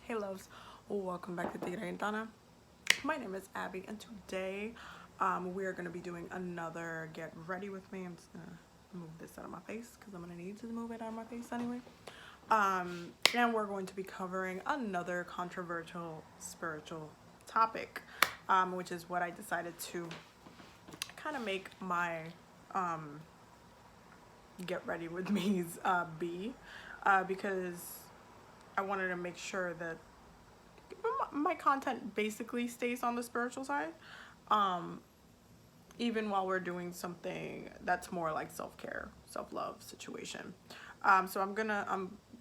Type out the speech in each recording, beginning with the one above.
Hey loves, welcome back to TigeraGitana. My name is Abby and today we are going to be doing another get ready with me. I'm just going to move this out of my face because I'm going to need to move it out of my face anyway. And we're going to be covering another controversial spiritual topic, which is what I decided to kind of make my get ready with me's be, because I wanted to make sure that my content basically stays on the spiritual side, even while we're doing something that's more like self-care, self-love situation. So I'm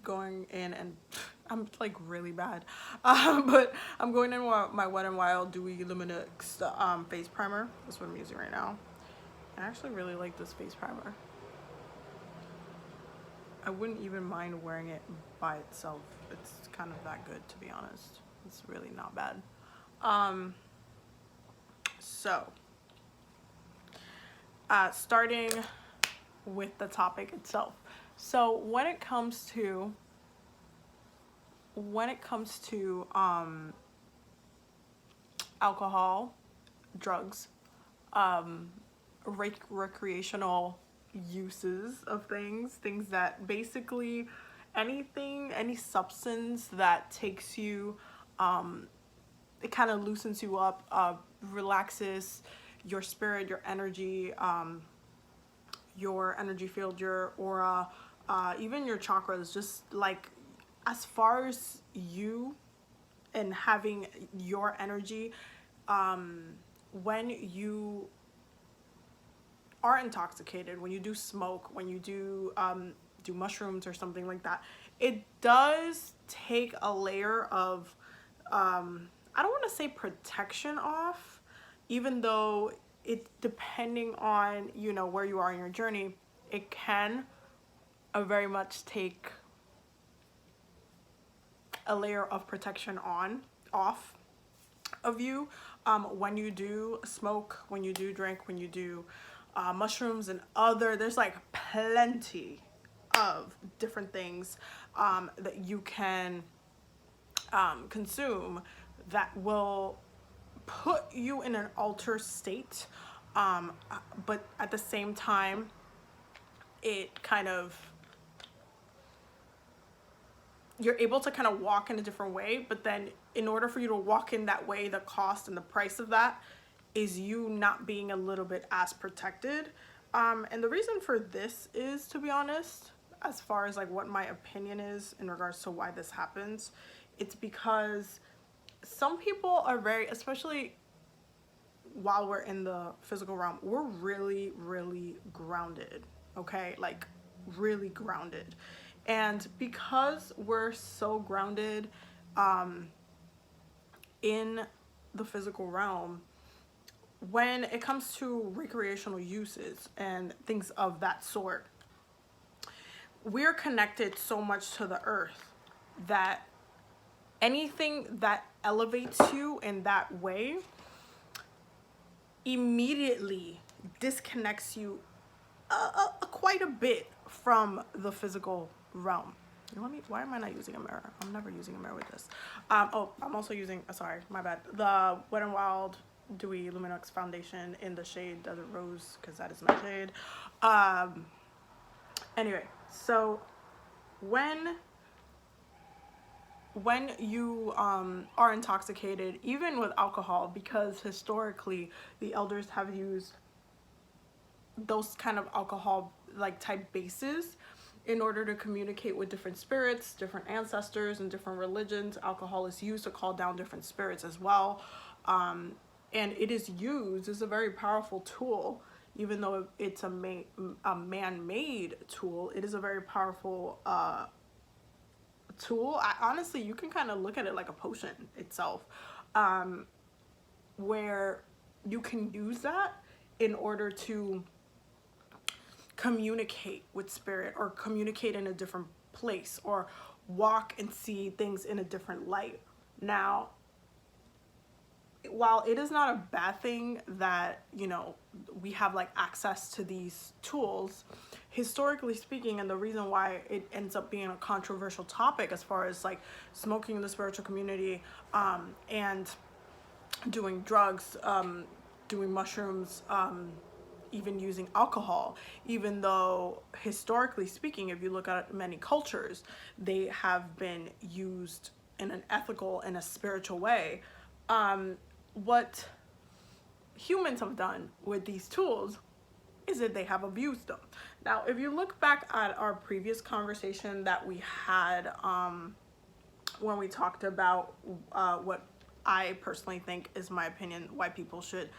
going in and I'm like really bad, but I'm going in my Wet n Wild Dewy Luminous face primer. That's what I'm using right now. I actually really like this face primer. I wouldn't even mind wearing it by itself. It's kind of that good, to be honest. It's really not bad. So starting with the topic itself. So when it comes to alcohol, drugs, recreational uses of things that basically any substance that takes you, it kind of loosens you up, relaxes your spirit, your energy field, your aura, even your chakras, just like as far as you and having your energy, when you are intoxicated, when you do smoke, when you do mushrooms or something like that, it does take a layer of I don't want to say protection off, even though it, depending on where you are in your journey, it can very much take a layer of protection off of you, when you do smoke, when you do drink, when you do mushrooms and there's like plenty of different things that you can consume that will put you in an altered state, but at the same time it kind of, you're able to kind of walk in a different way, but then in order for you to walk in that way, the cost and the price of that is you not being a little bit as protected. And the reason for this is, to be honest, as far as like what my opinion is in regards to why this happens, it's because some people are very, especially while we're in the physical realm, we're really, really grounded, okay? Like really grounded. And because we're so grounded in the physical realm, when it comes to recreational uses and things of that sort, we're connected so much to the earth that anything that elevates you in that way immediately disconnects you quite a bit from the physical realm. Why am I not using a mirror? I'm never using a mirror with this. Oh, I'm also using, sorry, my bad, the Wet n Wild Dewy Luminous foundation in the shade Desert Rose, because that is my shade. Anyway, so when you are intoxicated, even with alcohol, because historically the elders have used those kind of alcohol like type bases in order to communicate with different spirits, different ancestors, and different religions. Alcohol is used to call down different spirits as well, and it is used as a very powerful tool. Even though it's a man-made tool, it is a very powerful tool. Honestly, you can kind of look at it like a potion itself, where you can use that in order to communicate with spirit, or communicate in a different place, or walk and see things in a different light. Now, while it is not a bad thing that we have like access to these tools, historically speaking, and the reason why it ends up being a controversial topic as far as like smoking in the spiritual community, and doing drugs, doing mushrooms, even using alcohol, even though historically speaking, if you look at many cultures, they have been used in an ethical and a spiritual way. What humans have done with these tools is that they have abused them. Now, if you look back at our previous conversation that we had, when we talked about what I personally think is my opinion, why people should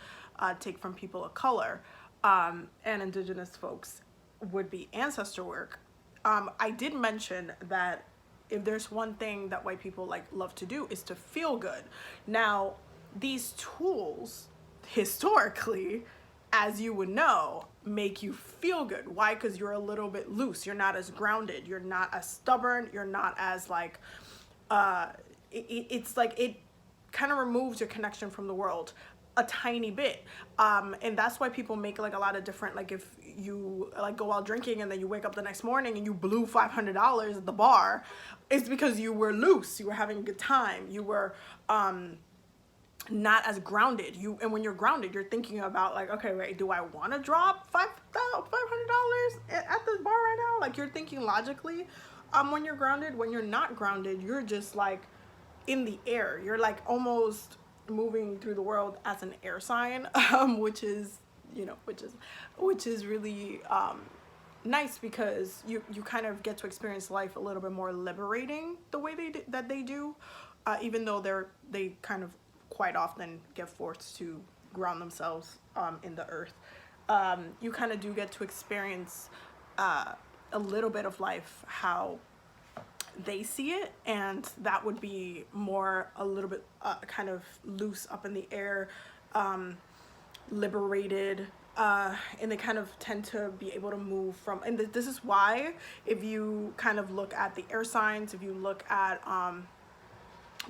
take from people of color, and indigenous folks, would be ancestor work. I did mention that if there's one thing that white people like love to do is to feel good. Now, these tools historically, as you would know, make you feel good. Why? Because you're a little bit loose. You're not as grounded. You're not as stubborn. You're not as like, it's like it kind of removes your connection from the world a tiny bit. And that's why people make like a lot of different, like if you like go out drinking and then you wake up the next morning and you blew $500 at the bar, it's because you were loose. You were having a good time. You were, not as grounded. And when you're grounded, you're thinking about like, okay, wait, do I want to drop $500 at this bar right now? Like you're thinking logically. When you're grounded. When you're not grounded, you're just like in the air. You're like almost moving through the world as an air sign, which is, which is really nice, because you kind of get to experience life a little bit more liberating the way they do, even though they kind of quite often get forced to ground themselves in the earth. You kind of do get to experience a little bit of life how they see it, and that would be more a little bit kind of loose, up in the air, liberated, and they kind of tend to be able to move from, and this is why if you kind of look at the air signs, if you look at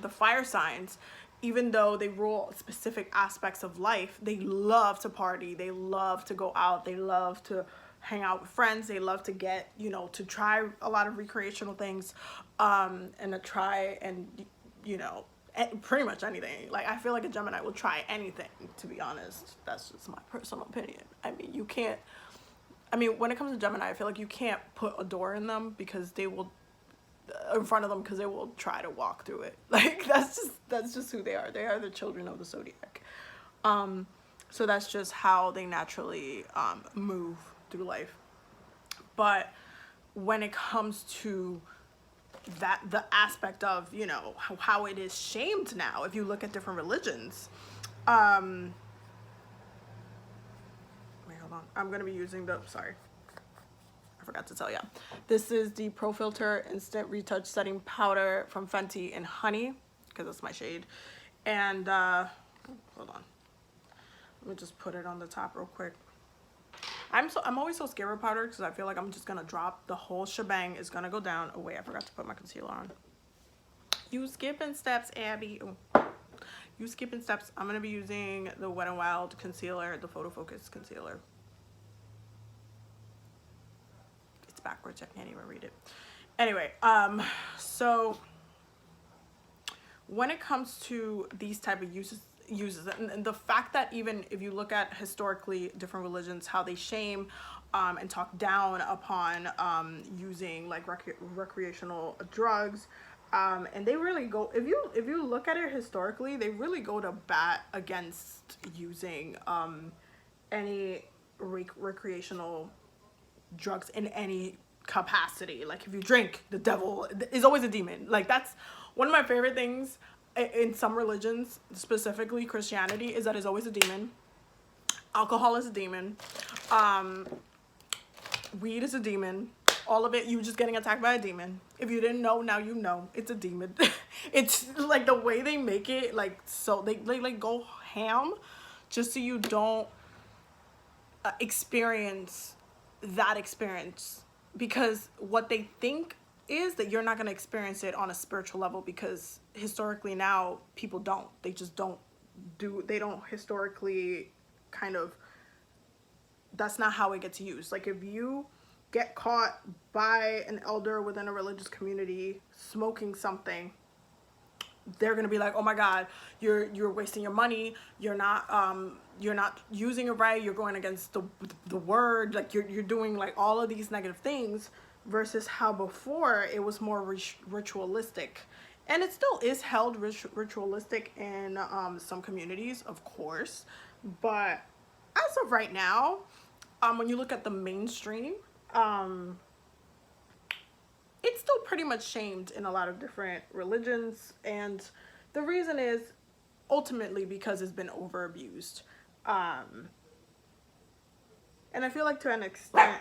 the fire signs, even though they rule specific aspects of life, they love to party, they love to go out, they love to hang out with friends, they love to get, to try a lot of recreational things, and to try and, pretty much anything. Like, I feel like a Gemini will try anything, to be honest. That's just my personal opinion. When it comes to Gemini, I feel like you can't put a door in them, because they will, in front of them, because they will try to walk through it. Like, that's just who they are. They are the children of the zodiac. So that's just how they naturally move through life. But when it comes to the aspect of, how it is shamed now, if you look at different religions, wait, hold on, I'm gonna be using sorry, I forgot to tell you, this is the Pro Filter Instant Retouch Setting Powder from Fenty and Honey, because it's my shade. And hold on, let me just put it on the top real quick. I'm always so scared of powder, because I feel like I'm just gonna drop the whole shebang, is gonna go down. Oh wait, I forgot to put my concealer on. You skipping steps, Abby. Ooh. You skipping steps. I'm gonna be using the Wet n Wild concealer, the Photo Focus concealer. It's backwards, I can't even read it. Anyway, so when it comes to these type of uses, and the fact that even if you look at historically different religions, how they shame and talk down upon using like recreational drugs, and they really go, if you look at it historically, they really go to bat against using any recreational drugs in any capacity. Like, if you drink, the devil is always a demon. Like, that's one of my favorite things in some religions, specifically Christianity, is that it's always a demon. Alcohol is a demon. Weed is a demon. All of it, you just getting attacked by a demon. If you didn't know, now you know. It's a demon. It's like the way they make it, like, so they like go ham just so you don't experience that experience, because what they think is that you're not going to experience it on a spiritual level, because historically now people don't, they don't historically kind of, that's not how it gets used. Like, if you get caught by an elder within a religious community smoking something, they're gonna be like, oh my God, you're wasting your money, you're not using it right, you're going against the word, like you're doing like all of these negative things, versus how before it was more ritualistic. And it still is held ritualistic in some communities, of course, but as of right now, when you look at the mainstream, it's still pretty much shamed in a lot of different religions, and the reason is ultimately because it's been over abused. And I feel like to an extent,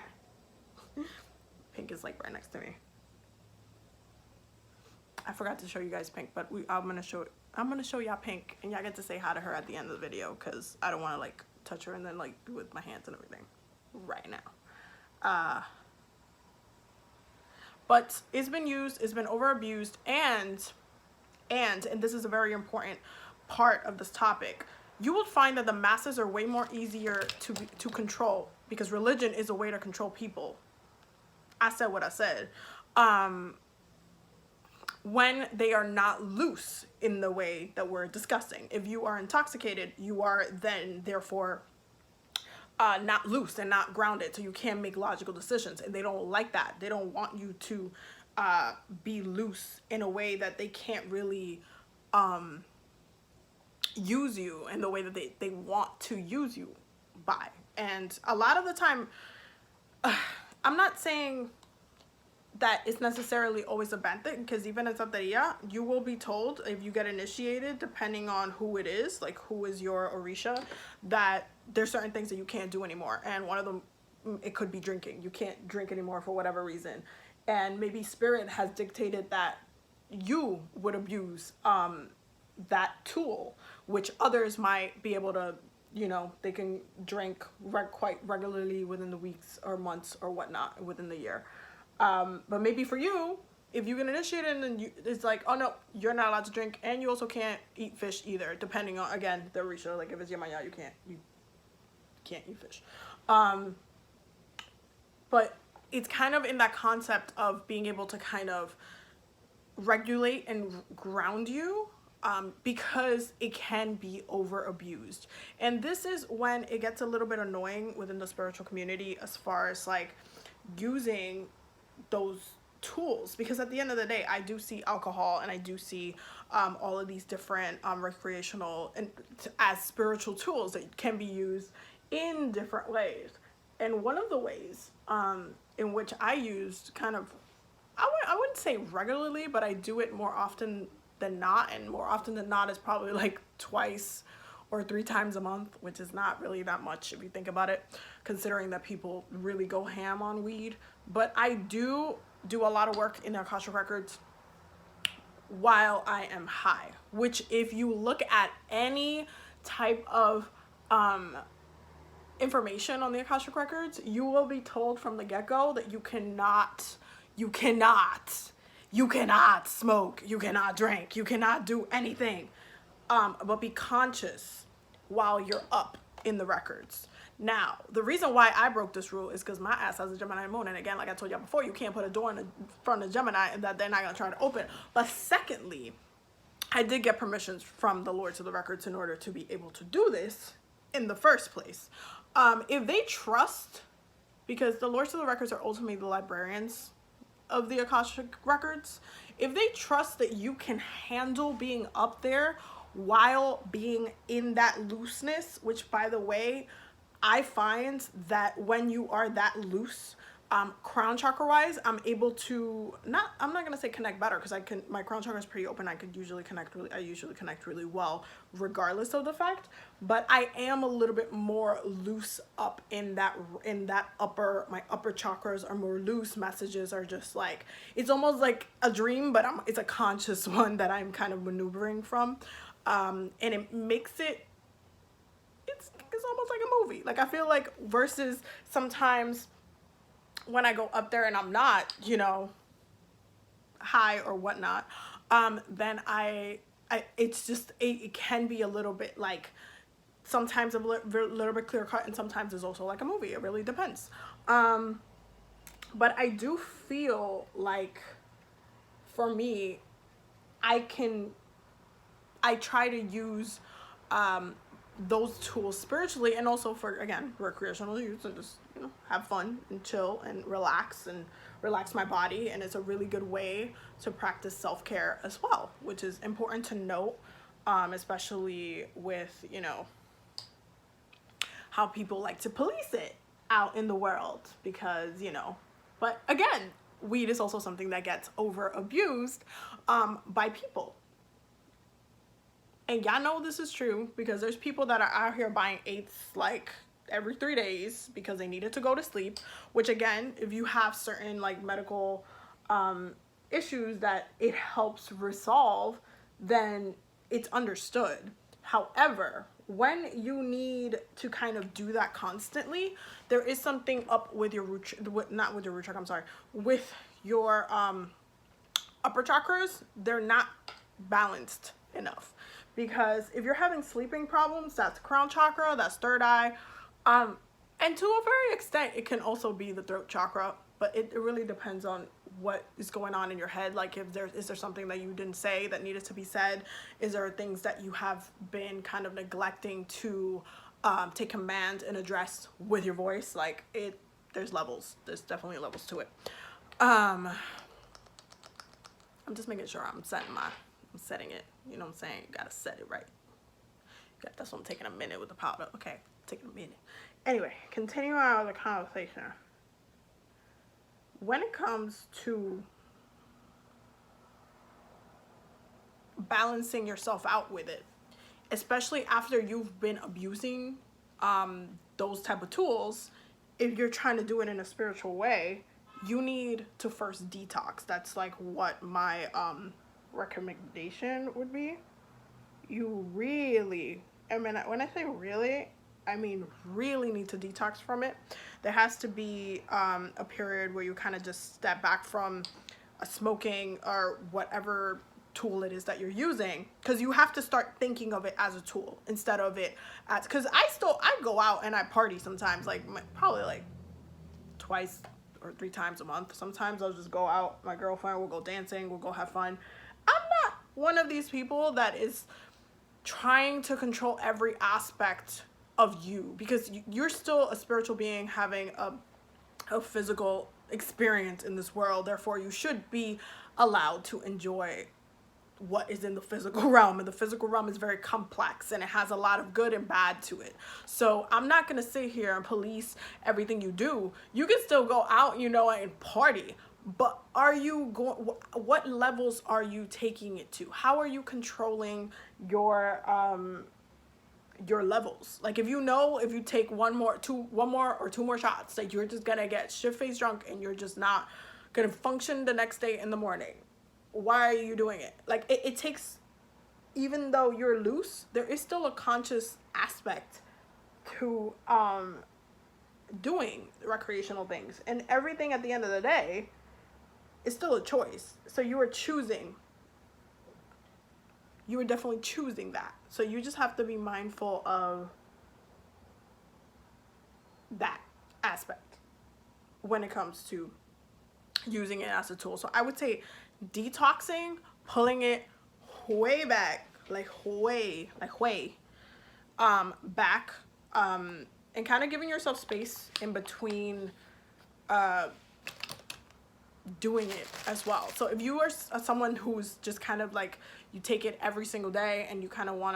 Pink is like right next to me. I forgot to show you guys Pink, but I'm gonna show y'all Pink, and y'all get to say hi to her at the end of the video, because I don't want to like touch her and then like do with my hands and everything right now. But it's been used, it's been over abused, and this is a very important part of this topic, you will find that the masses are way more easier to control, because religion is a way to control people. I said what I said. When they are not loose in the way that we're discussing. If you are intoxicated, you are then therefore not loose and not grounded, so you can't make logical decisions, and they don't like that. They don't want you to be loose in a way that they can't really use you in the way that they want to use you by. And a lot of the time, I'm not saying that it's necessarily always a bad thing, because even in Santeria, you will be told if you get initiated, depending on who it is, like who is your Orisha, that there's certain things that you can't do anymore. And one of them, it could be drinking. You can't drink anymore for whatever reason. And maybe spirit has dictated that you would abuse that tool, which others might be able to, you know, they can drink quite regularly within the weeks or months or whatnot within the year. But maybe for you, if you get initiated and it's like, oh no, you're not allowed to drink, and you also can't eat fish either, depending on, again, the Orisha. Like if it's Yamaya, you can't eat fish. But it's kind of in that concept of being able to kind of regulate and ground you, because it can be over abused. And this is when it gets a little bit annoying within the spiritual community, as far as like using those tools, because at the end of the day, I do see alcohol and I do see all of these different recreational and as spiritual tools that can be used in different ways. And one of the ways in which I used kind of, I wouldn't say regularly, but I do it more often than not, and more often than not is probably like twice or 3 times a month, which is not really that much if you think about it, considering that people really go ham on weed. But I do a lot of work in the Akashic Records while I am high, which if you look at any type of information on the Akashic Records, you will be told from the get-go that you cannot smoke, you cannot drink, you cannot do anything, but be conscious while you're up in the records. Now, the reason why I broke this rule is because my ass has a Gemini moon, and again, like I told y'all before, you can't put a door in front of Gemini and that they're not gonna try to open. But secondly, I did get permissions from the Lords of the Records in order to be able to do this in the first place. If they trust, because the Lords of the Records are ultimately the librarians of the Akashic Records, if they trust that you can handle being up there while being in that looseness, which by the way, I find that when you are that loose, crown chakra wise, I'm able to I'm not gonna say connect better, because my crown chakra is pretty open. I usually connect really well regardless of the fact, but I am a little bit more loose up in that my upper chakras are more loose. Messages are just like, it's almost like a dream, but it's a conscious one that I'm kind of maneuvering from, and it makes it's almost like a movie. Like I feel like, versus sometimes when I go up there and I'm not, you know, high or whatnot, then it's just, it can be a little bit like, sometimes a little bit clear cut, and sometimes it's also like a movie. It really depends. But I do feel like, for me, I try to use those tools spiritually, and also for, again, recreational use, and just, have fun and chill and relax my body. And it's a really good way to practice self-care as well, which is important to note, especially with, how people like to police it out in the world, because, but again, weed is also something that gets over abused by people. And y'all know this is true, because there's people that are out here buying eighths like every 3 days because they needed to go to sleep, which, again, if you have certain like medical issues that it helps resolve, then it's understood. However, when you need to kind of do that constantly, there is something up with your not with your root chakra, I'm sorry, with your upper chakras. They're not balanced enough. Because if you're having sleeping problems, that's crown chakra, that's third eye. And to a very extent, it can also be the throat chakra, but it really depends on what is going on in your head. Like, is there something that you didn't say that needed to be said? Is there things that you have been kind of neglecting to take command and address with your voice? Like, there's levels. There's definitely levels to it. I'm just making sure I'm setting it. You know what I'm saying? You gotta set it right. That's why I'm taking a minute with the powder. Okay, taking a minute. Anyway, continuing on with the conversation. When it comes to balancing yourself out with it, especially after you've been abusing those type of tools, if you're trying to do it in a spiritual way, you need to first detox. That's like what my recommendation would be. You really, when I say really, I mean really need to detox from it. There has to be a period where you kind of just step back from smoking or whatever tool it is that you're using, because you have to start thinking of it as a tool instead of it as, because I go out and I party sometimes, like probably like twice or 3 times a month. Sometimes I'll just go out, my girlfriend will go dancing, we'll go have fun. I'm not one of these people that is trying to control every aspect of you, because you're still a spiritual being having a physical experience in this world. Therefore, you should be allowed to enjoy what is in the physical realm, and the physical realm is very complex and it has a lot of good and bad to it. So I'm not gonna sit here and police everything you do. You can still go out, and party, but are you going, what levels are you taking it to? How are you controlling your levels? Like, if you take one more or two more shots, like, you're just gonna get shit-faced drunk and you're just not gonna function the next day in the morning. Why are you doing it? Like, it takes, even though you're loose, there is still a conscious aspect to doing recreational things, and everything at the end of the day is still a choice. So you are definitely choosing that. So you just have to be mindful of that aspect when it comes to using it as a tool. So I would say detoxing, pulling it way back, way back, and kind of giving yourself space in between doing it as well. So if you are someone who's just kind of like, you take it every single day and you kind of want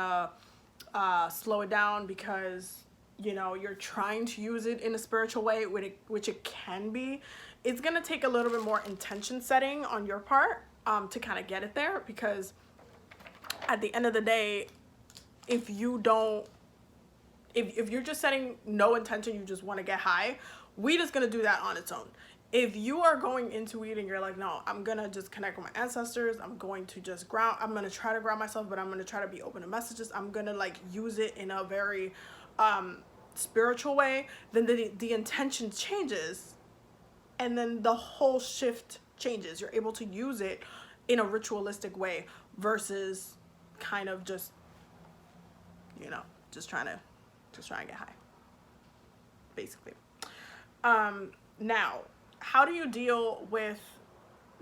to slow it down because you're trying to use it in a spiritual way, which it can be, it's going to take a little bit more intention setting on your part to kind of get it there. Because at the end of the day, if you're just setting no intention, you just want to get high, weed is going to do that on its own. If you are going into weed and you're like, no, I'm going to just connect with my ancestors, I'm going to just ground, I'm going to try to ground myself, but I'm going to try to be open to messages, I'm going to like use it in a very spiritual way, then the intention changes, and then the whole shift changes. You're able to use it in a ritualistic way versus kind of just trying to get high, basically. Now, how do you deal with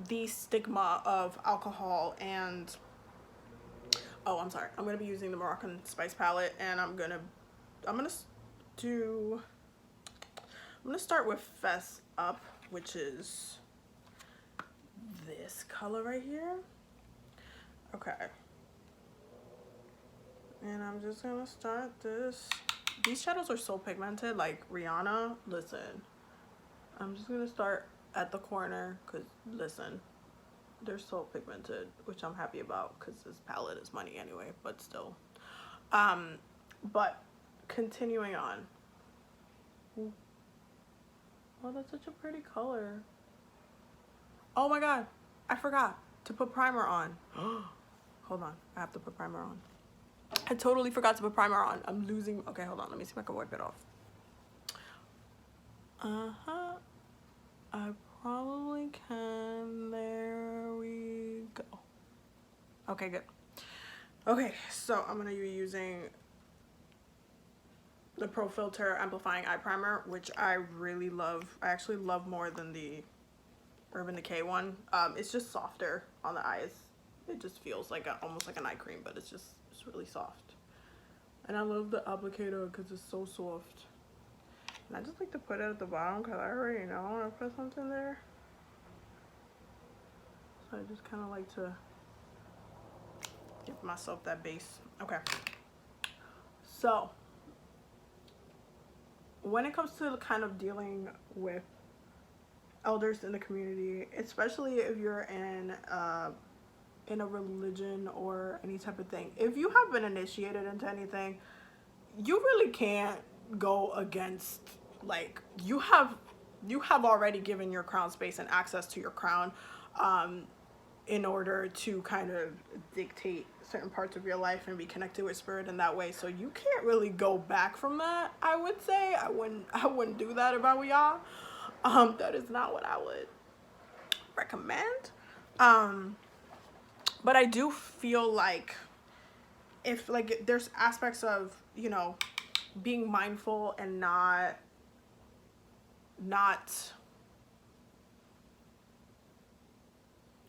the stigma of alcohol and, oh, I'm sorry, I'm gonna be using the Moroccan spice palette, and I'm gonna do, I'm gonna start with Fess Up, which is this color right here. Okay. And I'm just gonna start this. These shadows are so pigmented, like Rihanna, listen. I'm just gonna start at the corner, cause listen, they're so pigmented, which I'm happy about, cause this palette is money anyway, but still. But continuing on. Ooh. Oh, that's such a pretty color. Oh my god, I forgot to put primer on. Hold on, I have to put primer on. I totally forgot to put primer on. I'm losing. Okay, hold on, let me see if I can wipe it off. I probably can. There we go. Okay, good. Okay, so I'm gonna be using the Pro Filter Amplifying Eye Primer, which I really love. I actually love more than the Urban Decay one. It's just softer on the eyes. It just feels like almost like an eye cream, but it's really soft. And I love the applicator because it's so soft. And I just like to put it at the bottom because I already know I want to put something there. So I just kind of like to give myself that base. Okay. So when it comes to kind of dealing with elders in the community, especially if you're in a religion or any type of thing, if you have been initiated into anything, you really can't go against, like, you have already given your crown space and access to your crown in order to kind of dictate certain parts of your life and be connected with spirit in that way. So you can't really go back from that. I would say I wouldn't do that if I were y'all. That is not what I would recommend. But I do feel like if, like, there's aspects of, you know, being mindful and not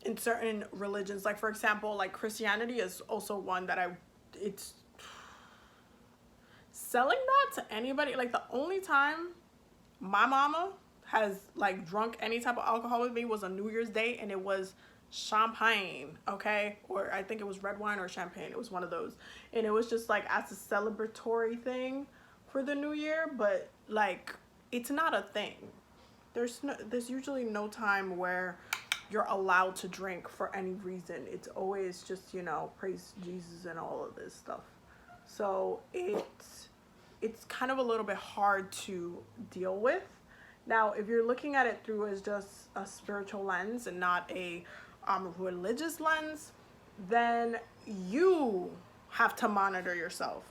in certain religions, like for example, like Christianity is also one that it's selling that to anybody. Like, the only time my mama has like drunk any type of alcohol with me was on New Year's Day, and it was champagne, okay, or I think it was red wine or champagne. It was one of those, and it was just like as a celebratory thing for the new year. But like, it's not a thing. There's usually no time where you're allowed to drink for any reason. It's always just, you know, praise Jesus and all of this stuff. So it's kind of a little bit hard to deal with. Now, if you're looking at it through as just a spiritual lens and not a religious lens, then you have to monitor yourself.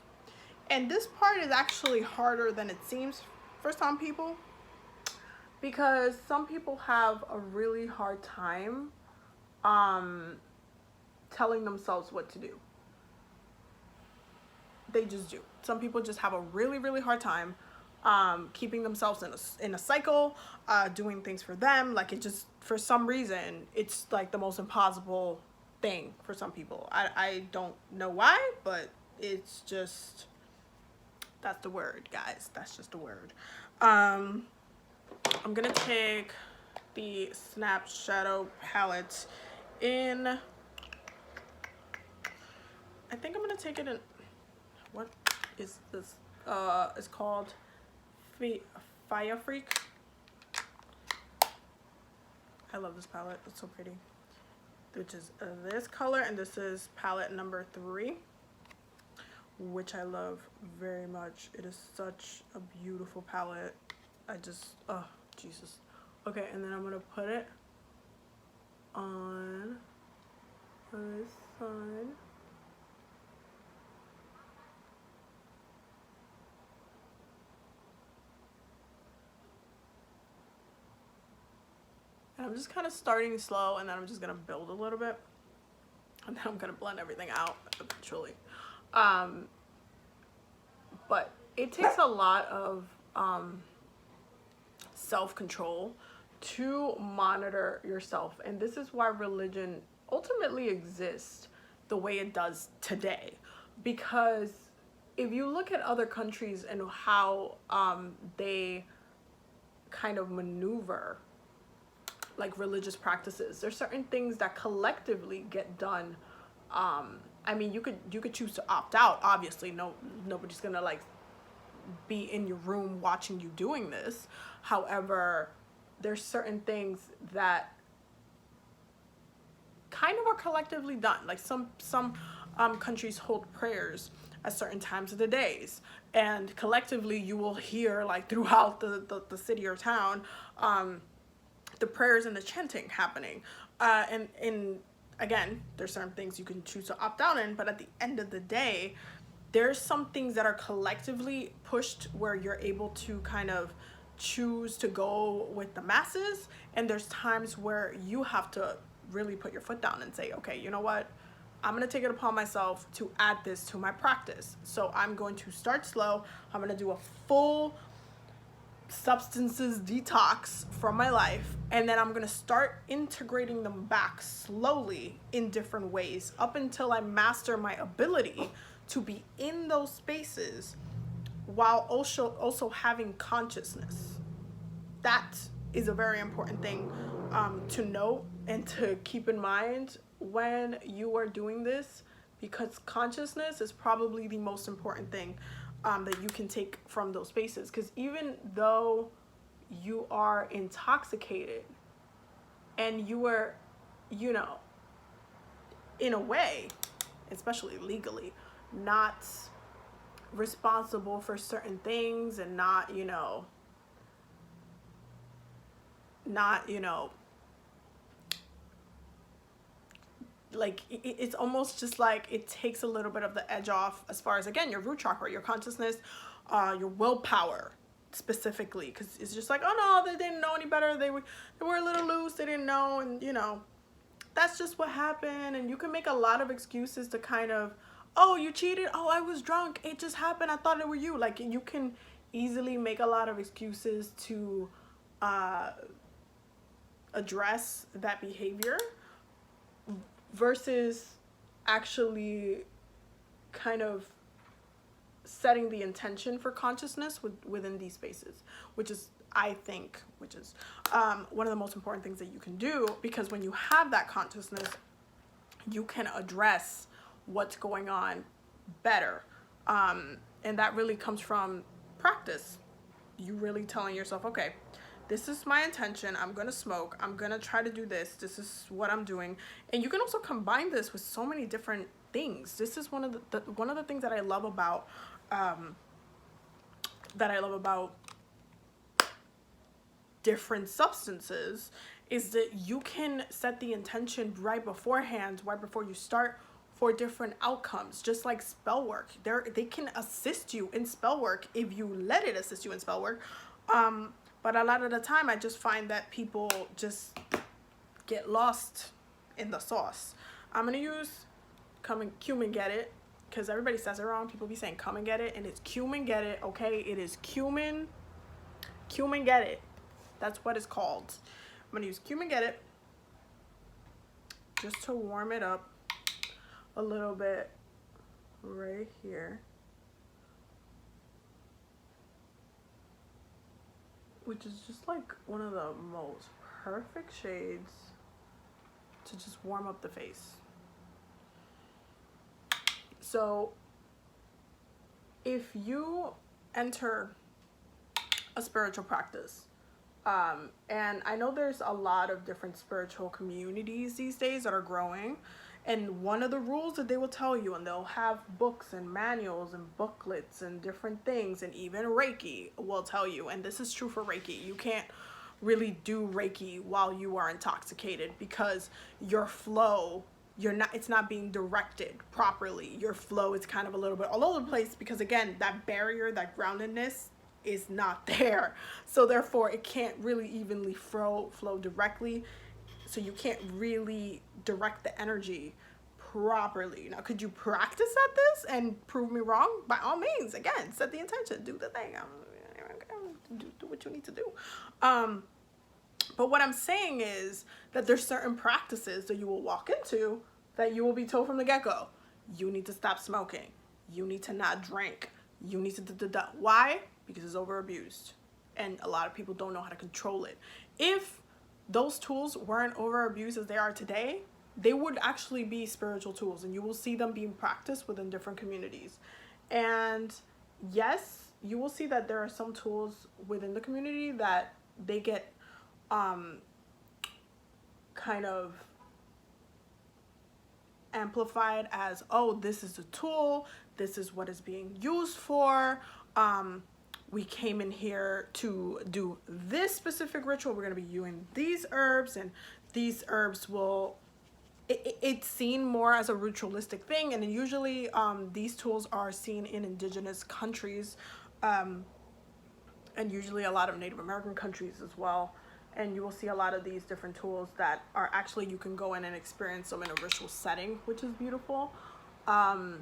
And this part is actually harder than it seems for some people, because some people have a really hard time telling themselves what to do. They just do. Some people just have a really, really hard time keeping themselves in a cycle, doing things for them. Like, it just, for some reason, it's like the most impossible thing for some people. I don't know why, but it's just, that's the word, guys. That's just the word. I'm gonna take the Snap Shadow palette in, I think I'm gonna take it in, what is this? It's called Fire Freak. I love this palette. It's so pretty. Which is this color, and this is palette number 3, which I love very much. It is such a beautiful palette. I just, oh Jesus. Okay, and then I'm gonna put it on this side. And I'm just kind of starting slow, and then I'm just gonna build a little bit, and then I'm gonna blend everything out eventually. But it takes a lot of self-control to monitor yourself. And this is why religion ultimately exists the way it does today. Because if you look at other countries and how they kind of maneuver like religious practices, there's certain things that collectively get done. I mean, you could choose to opt out. Obviously, nobody's gonna like be in your room watching you doing this. However, there's certain things that kind of are collectively done. Like some countries hold prayers at certain times of the days, and collectively you will hear like throughout the city or town the prayers and the chanting happening. And again, there's certain things you can choose to opt out in, but at the end of the day, there's some things that are collectively pushed where you're able to kind of choose to go with the masses, and there's times where you have to really put your foot down and say, okay, you know what, I'm going to take it upon myself to add this to my practice. So I'm going to start slow. I'm going to do a full substances detox from my life, and then I'm going to start integrating them back slowly in different ways up until I master my ability to be in those spaces while also having consciousness. That is a very important thing to know and to keep in mind when you are doing this, because consciousness is probably the most important thing that you can take from those spaces. Because even though you are intoxicated and you are, you know, in a way, especially legally, not responsible for certain things, and not, you know, like it's almost just like it takes a little bit of the edge off as far as, again, your root chakra, your consciousness, your willpower specifically, because it's just like, oh no, they didn't know any better, they were a little loose, they didn't know, and you know, that's just what happened. And you can make a lot of excuses to kind of, oh, you cheated, oh, I was drunk, it just happened, I thought it were you. Like, you can easily make a lot of excuses to address that behavior versus actually kind of setting the intention for consciousness within these spaces, which is, I think, one of the most important things that you can do, because when you have that consciousness, you can address what's going on better. And that really comes from practice. You really telling yourself, okay, this is my intention, I'm gonna smoke, I'm gonna try to do this is what I'm doing. And you can also combine this with so many different things. This is one of the things that I love about different substances, is that you can set the intention right beforehand, right before you start, for different outcomes. Just like spell work, they can assist you in spell work if you let it assist you in spell work. But a lot of the time, I just find that people just get lost in the sauce. I'm gonna use come and get it, because everybody says it wrong. People be saying come and get it, and it's cumin get it, okay? It is cumin get it. That's what it's called. I'm gonna use cumin get it just to warm it up a little bit right here, which is just like one of the most perfect shades to just warm up the face. So if you enter a spiritual practice, and I know there's a lot of different spiritual communities these days that are growing, and one of the rules that they will tell you, and they'll have books and manuals and booklets and different things, and even Reiki will tell you, and this is true for Reiki, you can't really do Reiki while you are intoxicated, because your flow, it's not being directed properly. Your flow is kind of a little bit all over the place, because again, that barrier, that groundedness is not there. So therefore it can't really evenly flow directly. So you can't really direct the energy properly. Now, could you practice at this and prove me wrong? By all means, again, set the intention, do the thing, do what you need to do. But what I'm saying is that there's certain practices that you will walk into that you will be told from the get-go. You need to stop smoking. You need to not drink. You need to da-da-da. Why? Because it's over abused. And a lot of people don't know how to control it. If those tools weren't over abused as they are today, they would actually be spiritual tools, and you will see them being practiced within different communities. And yes, you will see that there are some tools within the community that they get kind of amplified as, oh, this is a tool, this is what it's being used for, we came in here to do this specific ritual, we're going to be using these herbs, and these herbs will, it's seen more as a ritualistic thing. And usually these tools are seen in indigenous countries, and usually a lot of Native American countries as well. And you will see a lot of these different tools that are actually, you can go in and experience them in a ritual setting, which is beautiful. But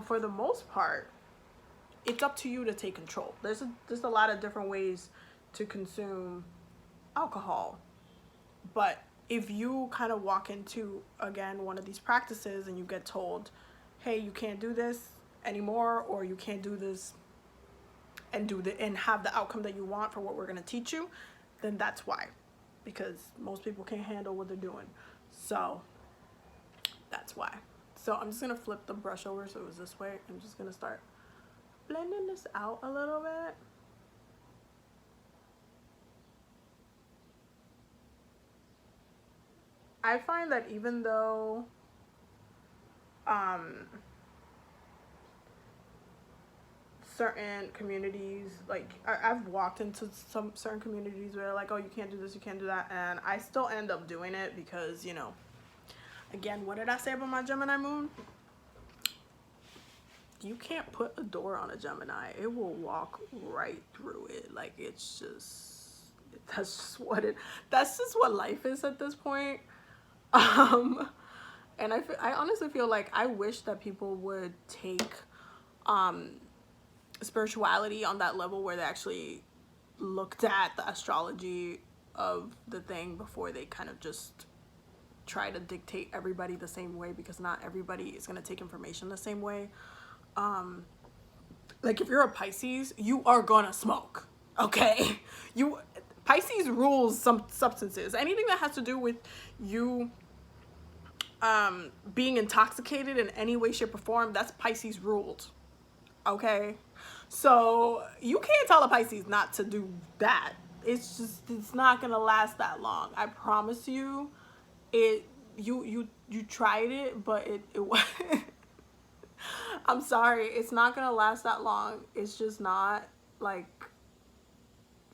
for the most part, it's up to you to take control. There's a lot of different ways to consume alcohol. But if you kind of walk into, again, one of these practices and you get told, hey, you can't do this anymore, or you can't do this and have the outcome that you want for what we're going to teach you, then that's why. Because most people can't handle what they're doing. So that's why. So I'm just going to flip the brush over so it was this way. I'm just going to start blending this out a little bit. I find that even though certain communities, like I've walked into some certain communities where they're like, oh, you can't do this, you can't do that, and I still end up doing it because, you know, again, what did I say about my Gemini moon? You can't put a door on a Gemini. It will walk right through it. Like, it's just, that's just what life is at this point. And I honestly feel like I wish that people would take spirituality on that level where they actually looked at the astrology of the thing before they kind of just try to dictate everybody the same way, because not everybody is going to take information the same way. Like if you're a Pisces, you are gonna smoke, okay? Pisces rules some substances. Anything that has to do with you being intoxicated in any way, shape, or form, that's Pisces ruled, okay? So you can't tell a Pisces not to do that. It's not gonna last that long. I promise you. You tried it, but it I'm sorry, it's not gonna last that long. It's just not, like,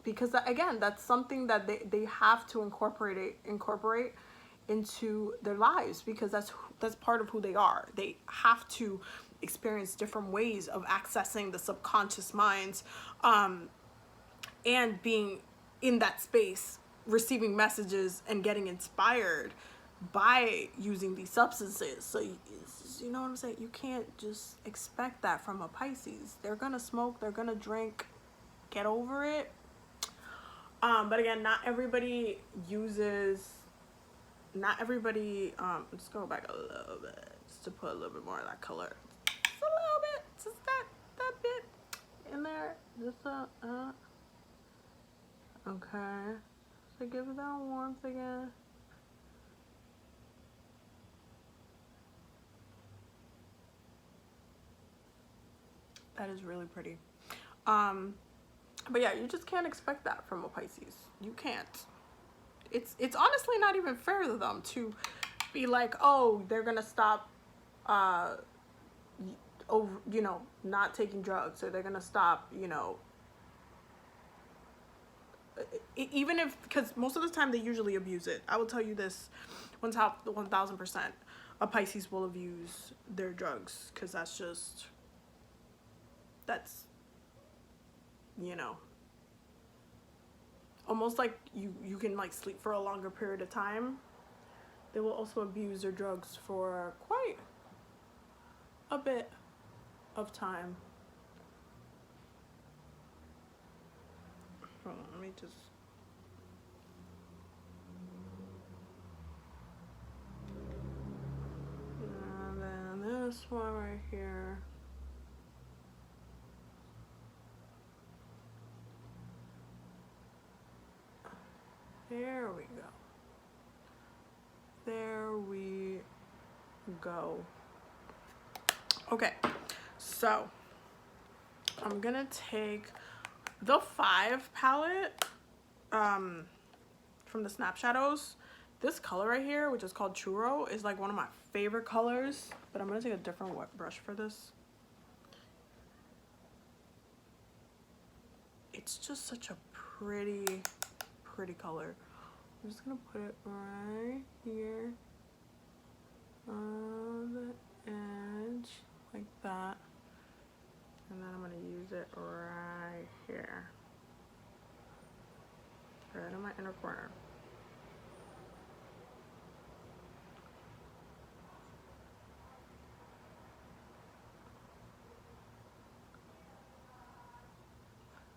because again, that's something that they have to incorporate into their lives, because that's part of who they are. They have to experience different ways of accessing the subconscious minds, and being in that space, receiving messages and getting inspired by using these substances. So you know what I'm saying? You can't just expect that from a Pisces. They're gonna smoke, they're gonna drink, get over it. But again, not everybody, let's go back a little bit, just to put a little bit more of that color. Just a little bit, just that bit in there. Just okay. So give it that warmth again. That is really pretty. But yeah, you just can't expect that from a Pisces. You can't. It's honestly not even fair to them to be like, oh, they're gonna stop not taking drugs, or they're gonna stop, even if, because most of the time they usually abuse it. I will tell you this, 1000%, a Pisces will abuse their drugs, because that's almost like you can like sleep for a longer period of time. They will also abuse their drugs for quite a bit of time. Hold on, let me just this one right here. There we go. There we go. Okay, so I'm gonna take the 5 palette from the Snap Shadows. This color right here, which is called Churro, is like one of my favorite colors, but I'm gonna take a different wet brush for this. It's just such a pretty color. I'm just gonna put it right here on the edge like that, and then I'm gonna use it right here, right in my inner corner.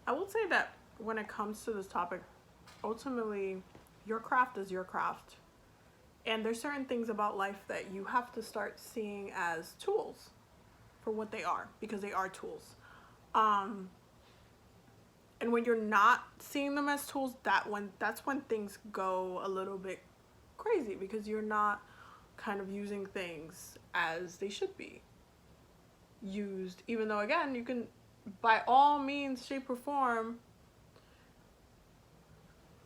I will say that when it comes to this topic, ultimately, your craft is your craft. And there's certain things about life that you have to start seeing as tools for what they are, because they are tools. And when you're not seeing them as tools, that's when things go a little bit crazy, because you're not kind of using things as they should be used. Even though, again, you can, by all means, shape or form,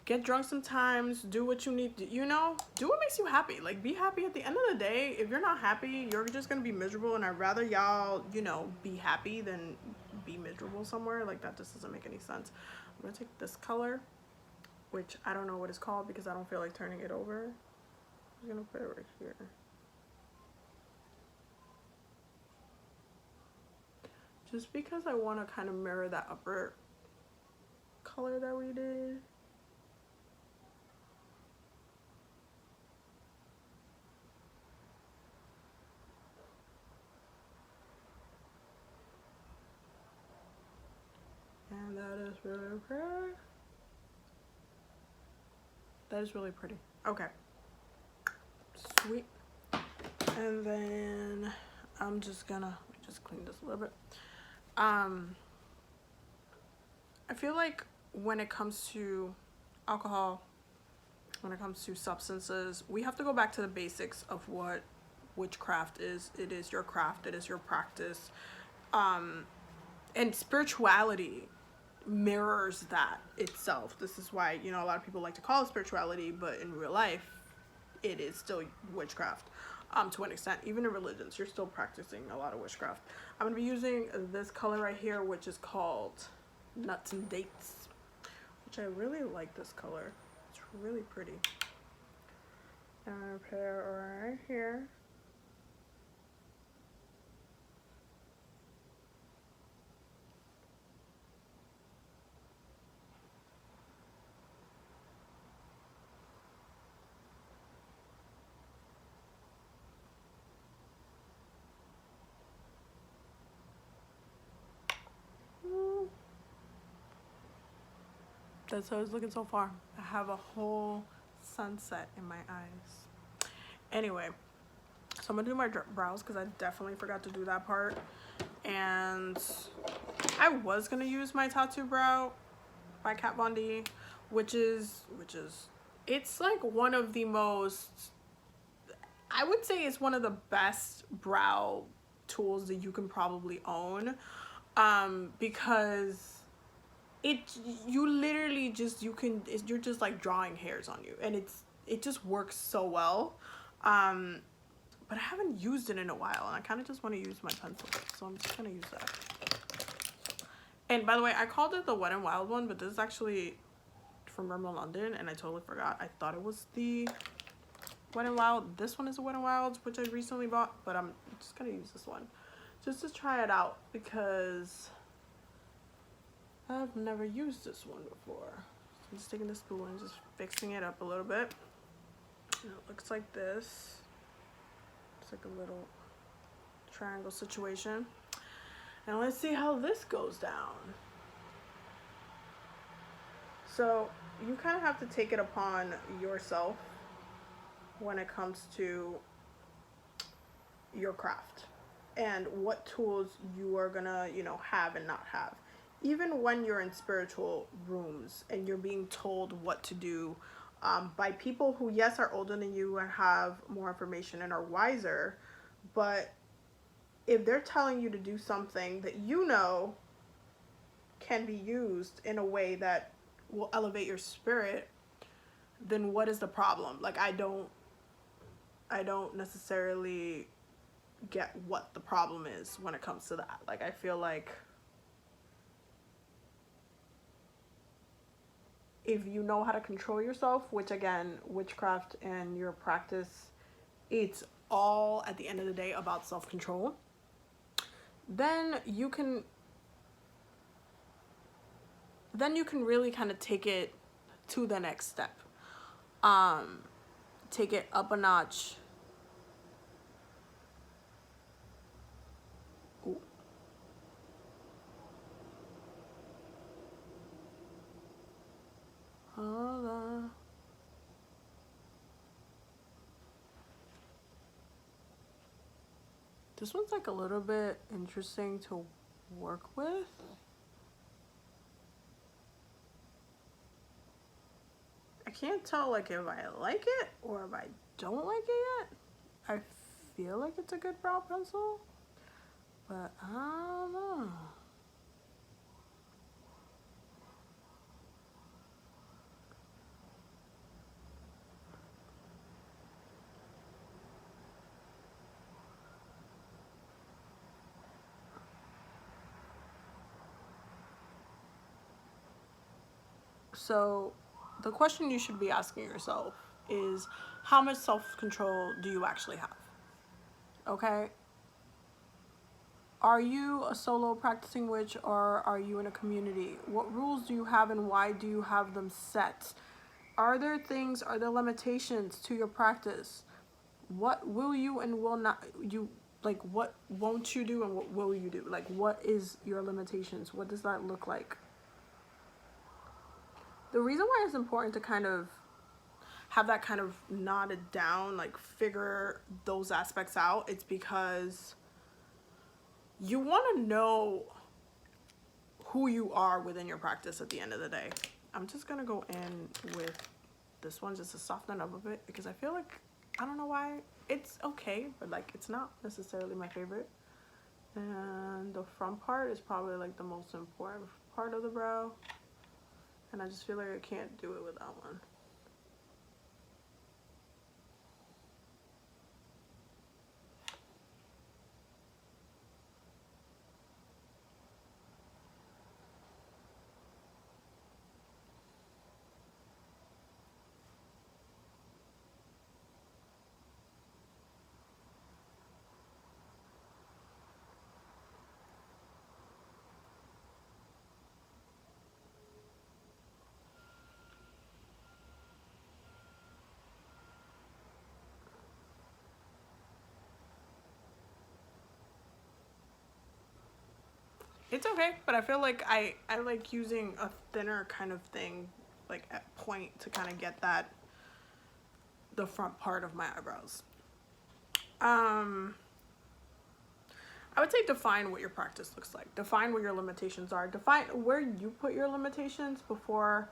get drunk sometimes, do what you need to, you know, do what makes you happy. Like, be happy. At the end of the day, if you're not happy, you're just gonna be miserable, and I'd rather y'all, you know, be happy than be miserable somewhere. Like, that just doesn't make any sense. I'm gonna take this color, which I don't know what it's called because I don't feel like turning it over. I'm gonna put it right here. Just because I want to kind of mirror that upper color that we did. And that is really pretty. That is really pretty. Okay. Sweet. And then I'm just gonna just clean this a little bit. I feel like when it comes to alcohol, when it comes to substances, we have to go back to the basics of what witchcraft is. It is your craft. It is your practice. And spirituality mirrors that itself. This is why, you know, a lot of people like to call it spirituality, but in real life, it is still witchcraft. To an extent, even in religions, you're still practicing a lot of witchcraft. I'm gonna be using this color right here, which is called Nuts and Dates, which I really like this color. It's really pretty. And I'm gonna put it right here. That's how it's looking so far. I have a whole sunset in my eyes. Anyway, so I'm gonna do my brows because I definitely forgot to do that part. And I was gonna use my Tattoo Brow by Kat Von D, which is it's like one of the most, I would say it's one of the best brow tools that you can probably own, because you literally just, you're just like drawing hairs on you, and it just works so well. But I haven't used it in a while, and I kind of just want to use my pencil, so I'm just gonna use that. And by the way, I called it the Wet n Wild one, but this is actually from Rimmel London, and I totally forgot. I thought it was the Wet n Wild. This one is a Wet n Wild, which I recently bought, but I'm just gonna use this one just to try it out because I've never used this one before. So I'm just taking the spoon and just fixing it up a little bit. And it looks like this. It's like a little triangle situation. And let's see how this goes down. So you kind of have to take it upon yourself when it comes to your craft. and what tools you are gonna, you know, have and not have. Even when you're in spiritual rooms and you're being told what to do by people who, yes, are older than you and have more information and are wiser, but if they're telling you to do something that you know can be used in a way that will elevate your spirit, then what is the problem? Like, I don't necessarily get what the problem is when it comes to that. Like, I feel like if you know how to control yourself, which again, witchcraft and your practice, it's all at the end of the day about self-control, then you can really kind of take it to the next step. Take it up a notch. Ooh. Hold on. This one's like a little bit interesting to work with. I can't tell like if I like it or if I don't like it yet. I feel like it's a good brow pencil, but I don't know. So the question you should be asking yourself is, how much self-control do you actually have? Okay? Are you a solo practicing witch, or are you in a community? What rules do you have and why do you have them set? Are there limitations to your practice? What will you and will not you, like, what won't you do and what will you do? Like, what is your limitations? What does that look like? The reason why it's important to kind of have that kind of knotted down, like figure those aspects out, it's because you want to know who you are within your practice at the end of the day. I'm just gonna go in with this one just to soften it up a bit, because I feel like, I don't know why, it's okay, but like it's not necessarily my favorite. And the front part is probably like the most important part of the brow, and I just feel like I can't do it without one. It's okay, but I feel like I like using a thinner kind of thing, like at point, to kind of get that, the front part of my eyebrows. I would say define what your practice looks like. Define what your limitations are. Define where you put your limitations before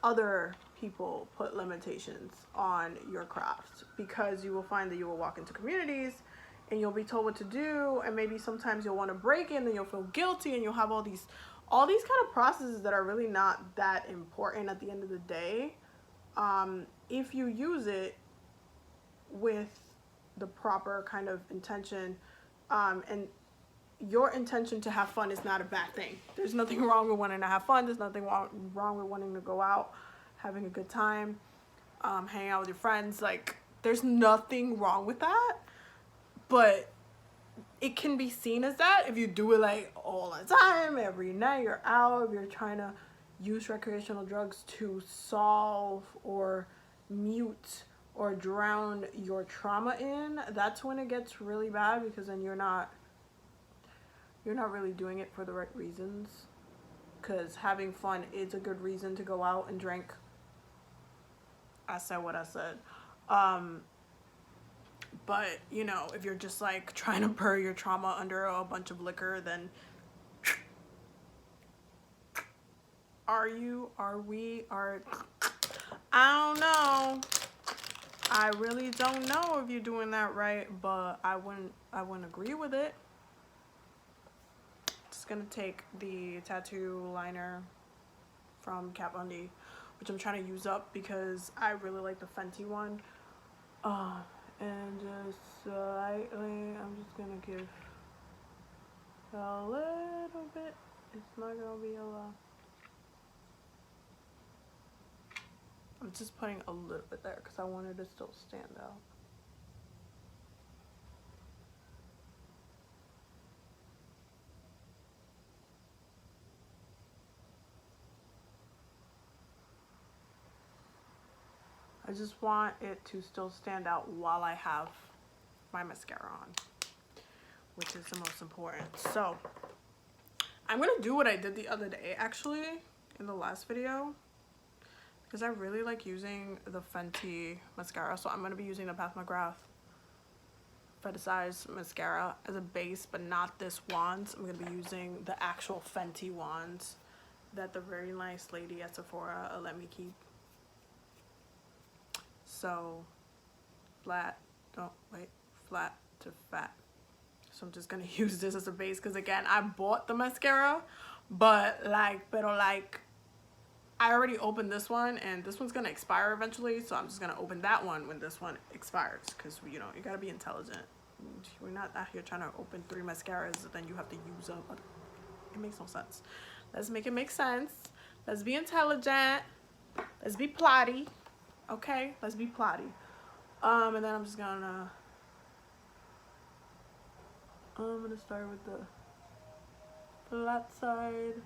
other people put limitations on your craft, because you will find that you will walk into communities and you'll be told what to do, and maybe sometimes you'll want to break in, then you'll feel guilty, and you'll have all these kind of processes that are really not that important at the end of the day. If you use it with the proper kind of intention, and your intention to have fun is not a bad thing. There's nothing wrong with wanting to have fun. There's nothing wrong with wanting to go out, having a good time, hang out with your friends. Like, there's nothing wrong with that. But it can be seen as that if you do it like all the time, every night you're out, if you're trying to use recreational drugs to solve or mute or drown your trauma in. That's when it gets really bad, because then you're not really doing it for the right reasons. Because having fun is a good reason to go out and drink. I said what I said. But, you know, if you're just like trying to bury your trauma under a bunch of liquor, then are we, I don't know. I really don't know if you're doing that right, but I wouldn't agree with it. Just gonna take the tattoo liner from Kat Von D, which I'm trying to use up because I really like the Fenty one. And just slightly, I'm just gonna give a little bit. It's not gonna be a lot. I'm just putting a little bit there because I wanted to still stand out. I just want it to still stand out while I have my mascara on, which is the most important. So I'm gonna do what I did the other day, actually, in the last video, because I really like using the Fenty mascara. So I'm gonna be using the Pat McGrath Fetishized mascara as a base, but not this wand. I'm gonna be using the actual Fenty wands that the very nice lady at Sephora let me keep. So flat to fat. So I'm just gonna use this as a base because, again, I bought the mascara, but I already opened this one and this one's gonna expire eventually, so I'm just gonna open that one when this one expires, because, you know, you gotta be intelligent. We're not out here trying to open 3 mascaras then you have to use up. It makes no sense. Let's make it make sense. Let's be intelligent. Let's be plotty. Okay, let's be plotty. And then I'm gonna start with the flat side.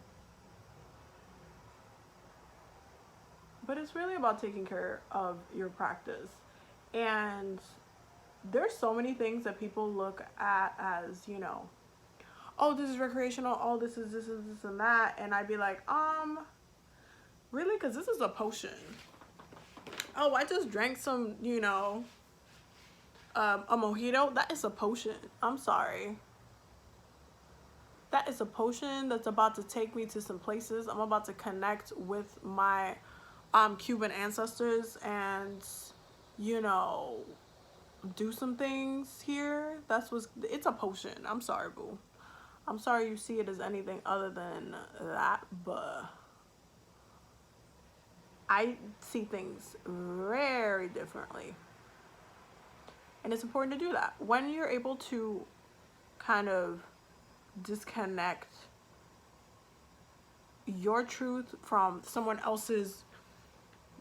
But it's really about taking care of your practice. And there's so many things that people look at as, you know, oh, this is recreational, oh, this is this and that. And I'd be like, really? Because this is a potion. Oh, I just drank some, you know, a mojito. That is a potion. I'm sorry. That is a potion that's about to take me to some places. I'm about to connect with my Cuban ancestors and, you know, do some things here. It's a potion. I'm sorry, boo. I'm sorry you see it as anything other than that, but I see things very differently. And it's important to do that. When you're able to kind of disconnect your truth from someone else's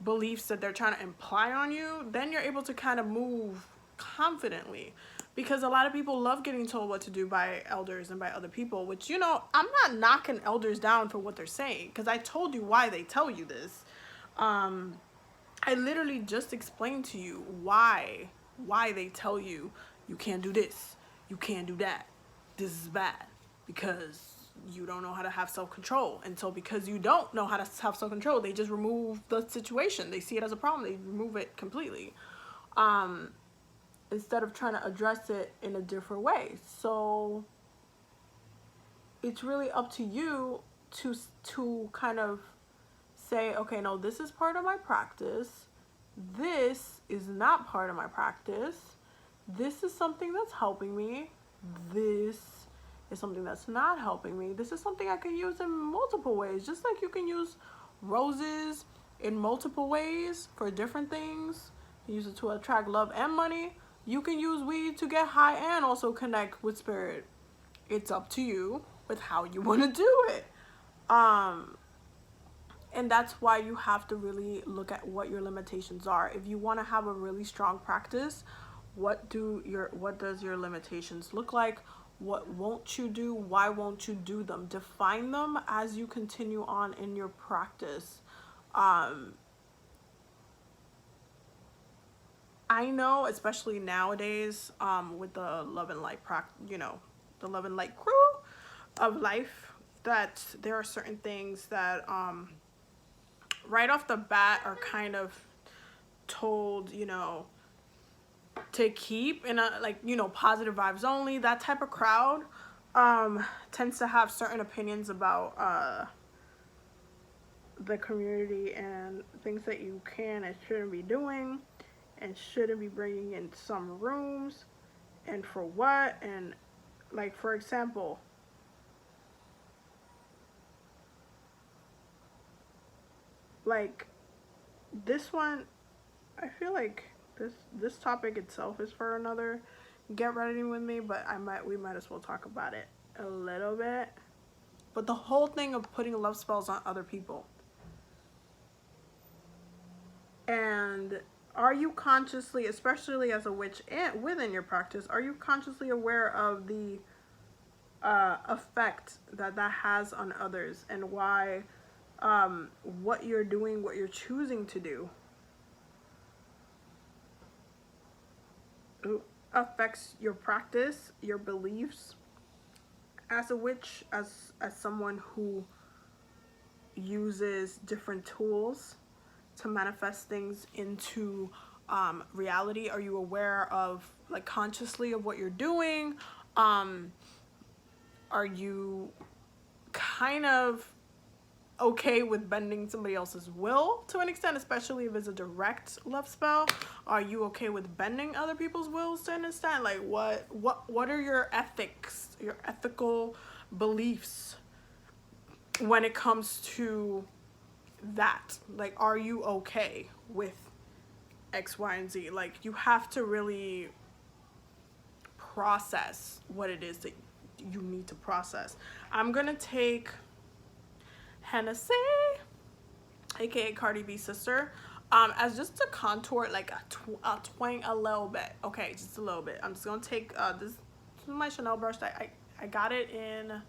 beliefs that they're trying to imply on you, then you're able to kind of move confidently. Because a lot of people love getting told what to do by elders and by other people, which, you know, I'm not knocking elders down for what they're saying, because I told you why they tell you this. I literally just explained to you why they tell you you can't do this, you can't do that, this is bad, because you don't know how to have self-control. And so because you don't know how to have self-control, they just remove the situation. They see it as a problem, they remove it completely, instead of trying to address it in a different way. So it's really up to you to kind of say, okay, no, this is part of my practice, this is not part of my practice, this is something that's helping me, this is something that's not helping me, this is something I can use in multiple ways. Just like you can use roses in multiple ways for different things, you use it to attract love and money, you can use weed to get high and also connect with spirit. It's up to you with how you want to do it. And that's why you have to really look at what your limitations are. If you want to have a really strong practice, what does your limitations look like? What won't you do? Why won't you do them? Define them as you continue on in your practice. I know, especially nowadays, with the love and light the love and light crew of life, that there are certain things that right off the bat are kind of told, you know, to keep in a, like, you know, positive vibes only, that type of crowd tends to have certain opinions about the community and things that you can and shouldn't be doing and shouldn't be bringing in some rooms and for what. And like, for example, like this one, I feel like this topic itself is for another get ready with me, but we might as well talk about it a little bit. But the whole thing of putting love spells on other people, and are you consciously, especially as a witch and within your practice, are you consciously aware of the effect that has on others, and why what you're doing, what you're choosing to do affects your practice, your beliefs as a witch, as someone who uses different tools to manifest things into reality? Are you aware of, like, consciously of what you're doing? Are you kind of okay with bending somebody else's will to an extent, especially if it's a direct love spell? Are you okay with bending other people's wills to an extent? Like, what are your ethics, your ethical beliefs when it comes to that? Like, are you okay with X, Y, and Z? Like, you have to really process what it is that you need to process. I'm gonna take Hennessy, aka Cardi B's sister, as just a contour, like a twang a little bit. Okay, just a little bit. I'm just gonna take this is my Chanel brush that I got it in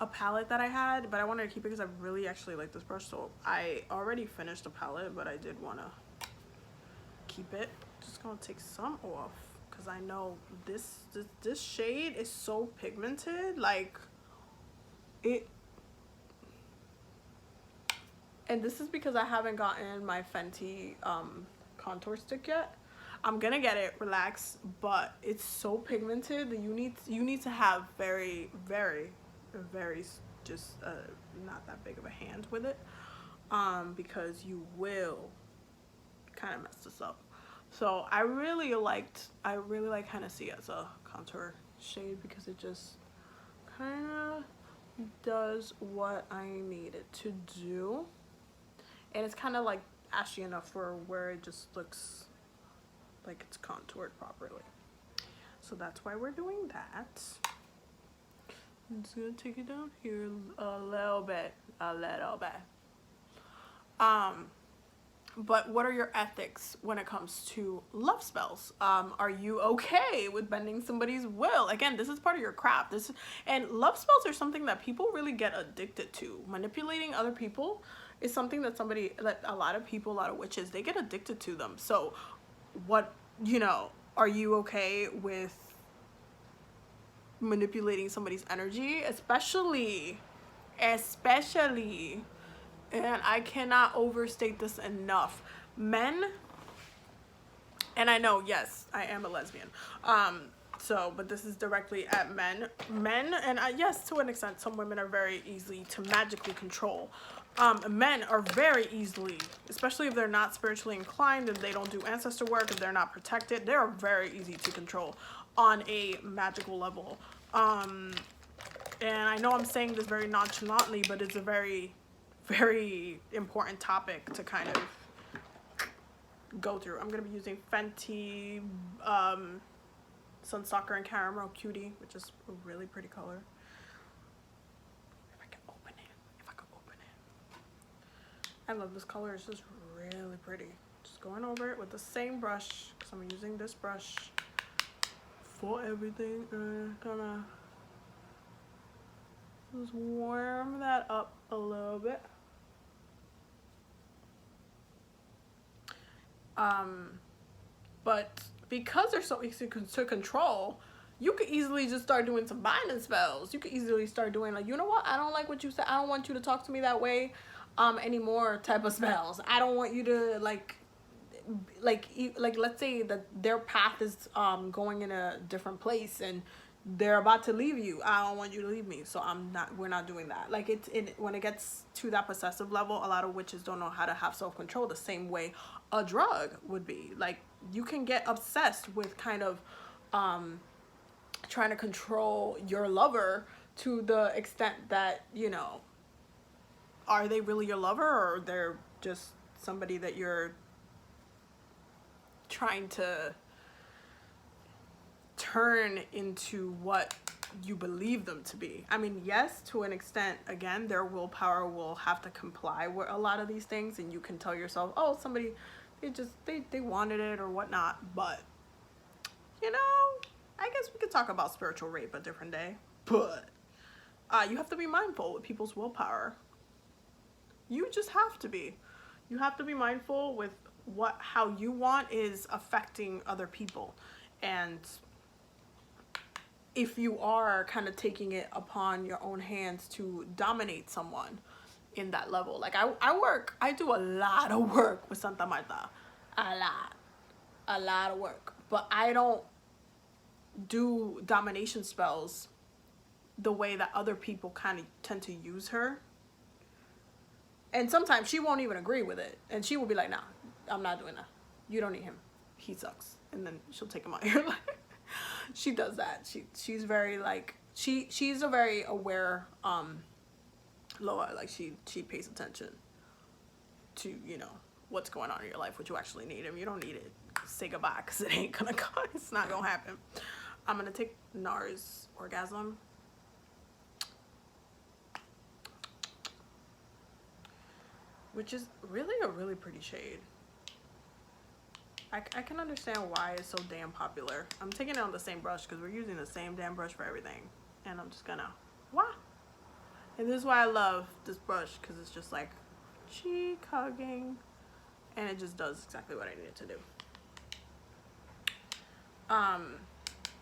a palette that I had, but I wanted to keep it because I really actually like this brush. So I already finished the palette, but I did want to keep it. Just gonna take some off because I know this shade is so pigmented, like it. And this is because I haven't gotten my Fenty contour stick yet. I'm gonna get it, relax, but it's so pigmented that you need to have very just not that big of a hand with it, because you will kind of mess this up. So I really like Hennessy as a contour shade because it just kind of does what I need it to do. And it's kind of like ashy enough for where it just looks like it's contoured properly. So that's why we're doing that. I'm just gonna take it down here a little bit. But what are your ethics when it comes to love spells? Are you okay with bending somebody's will? Again, this is part of your craft. And love spells are something that people really get addicted to. Manipulating other people is something that a lot of witches, they get addicted to them. So are you okay with manipulating somebody's energy, especially, and I cannot overstate this enough, men, and I know, yes, I am a lesbian, but this is directly at men, and yes, to an extent, some women are very easy to magically control. Men are very easily, especially if they're not spiritually inclined, if they don't do ancestor work, if they're not protected, they're very easy to control on a magical level. And I know I'm saying this very nonchalantly, but it's a very important topic to kind of go through. I'm going to be using Fenty Sunsucker and Caramel Cutie, which is a really pretty color. If I can open it. I love this color. It's just really pretty. Just going over it with the same brush, because I'm using this brush for everything. Gonna just warm that up a little bit. But because they're so easy to control, you could easily just start doing some binding spells. You could easily start doing, like, you know what, I don't like what you said, I don't want you to talk to me that way anymore type of spells. I don't want you to, like, like let's say that their path is going in a different place and they're about to leave you. I don't want you to leave me, so we're not doing that. Like when it gets to that possessive level, a lot of witches don't know how to have self-control the same way a drug would be. Like you can get obsessed with kind of trying to control your lover to the extent that, you know, are they really your lover, or they're just somebody that you're trying to turn into what you believe them to be. I mean, yes, to an extent, again, their willpower will have to comply with a lot of these things, and you can tell yourself, oh, somebody, they wanted it or whatnot. But, you know, I guess we could talk about spiritual rape a different day. But you have to be mindful with people's willpower. You just have to be. You have to be mindful with how you want is affecting other people. And if you are kind of taking it upon your own hands to dominate someone in that level. Like I do a lot of work with Santa Marta. A lot of work. But I don't do domination spells the way that other people kind of tend to use her. And sometimes she won't even agree with it. And she will be like, nah, I'm not doing that. You don't need him. He sucks. And then she'll take him out of your life. She does that. She's very like, she's a very aware Loa. Like she pays attention to, you know, what's going on in your life, what you actually need. If you don't need it, say goodbye, because it ain't gonna go. It's not gonna happen. I'm gonna take Nars Orgasm. Which is really a really pretty shade. I can understand why it's so damn popular. I'm taking it on the same brush because we're using the same damn brush for everything. And I'm just gonna, wah. And this is why I love this brush, because it's just like cheek hugging. And it just does exactly what I need it to do.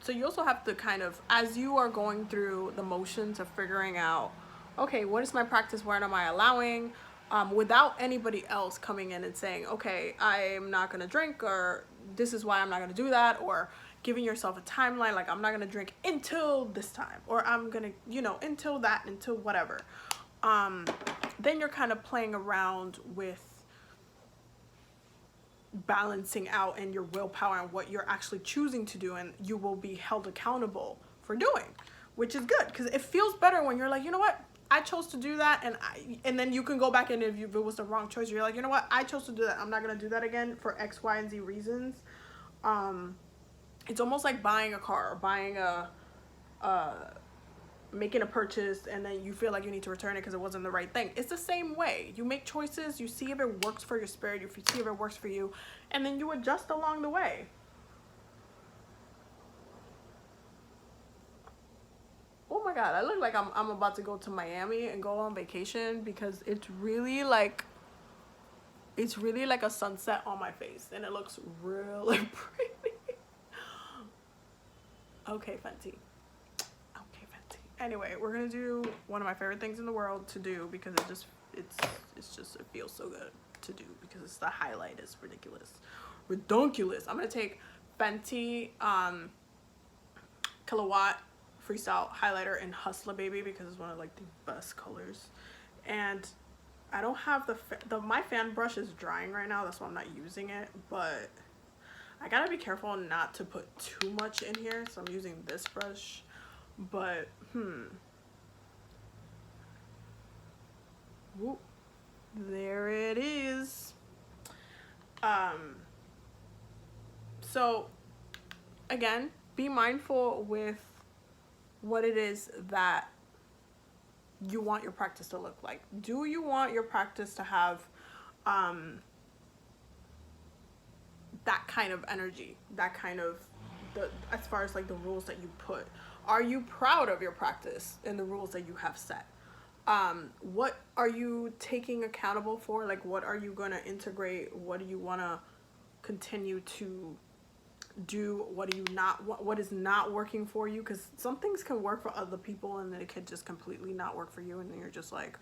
So you also have to kind of, as you are going through the motions of figuring out, okay, what is my practice? What am I allowing? Without anybody else coming in and saying, okay, I'm not going to drink, or this is why I'm not going to do that, or giving yourself a timeline, like I'm not going to drink until this time, or I'm going to, you know, until that, until whatever. Then you're kind of playing around with balancing out and your willpower and what you're actually choosing to do, and you will be held accountable for doing, which is good, because it feels better when you're like, you know what, I chose to do that, and then you can go back, and if it was the wrong choice, you're like, you know what, I chose to do that, I'm not gonna do that again for X, Y, and Z reasons. It's almost like buying a car, or buying making a purchase, and then you feel like you need to return it because it wasn't the right thing. It's the same way. You make choices, you see if it works for your spirit, you see if it works for you, and then you adjust along the way. Oh my god, I look like I'm about to go to Miami and go on vacation, because it's really like a sunset on my face, and it looks really pretty. Okay, Fenty. Anyway, we're gonna do one of my favorite things in the world to do, because it feels so good to do, because it's the highlight is ridiculous. I'm gonna take Fenty Kilowatt Freestyle Highlighter in Hustler Baby, because it's one of like the best colors. And I don't have my fan brush is drying right now, that's why I'm not using it, but I gotta be careful not to put too much in here, so I'm using this brush. But whoop, there it is. So again, be mindful with what it is that you want your practice to look like. Do you want your practice to have that kind of energy, that kind of as far as like the rules that you put? Are you proud of your practice and the rules that you have set? What are you taking accountable for? Like, what are you going to integrate? What do you want to continue to do? What do you not want? What is not working for you? Because some things can work for other people, and then it could just completely not work for you, and then you're just like,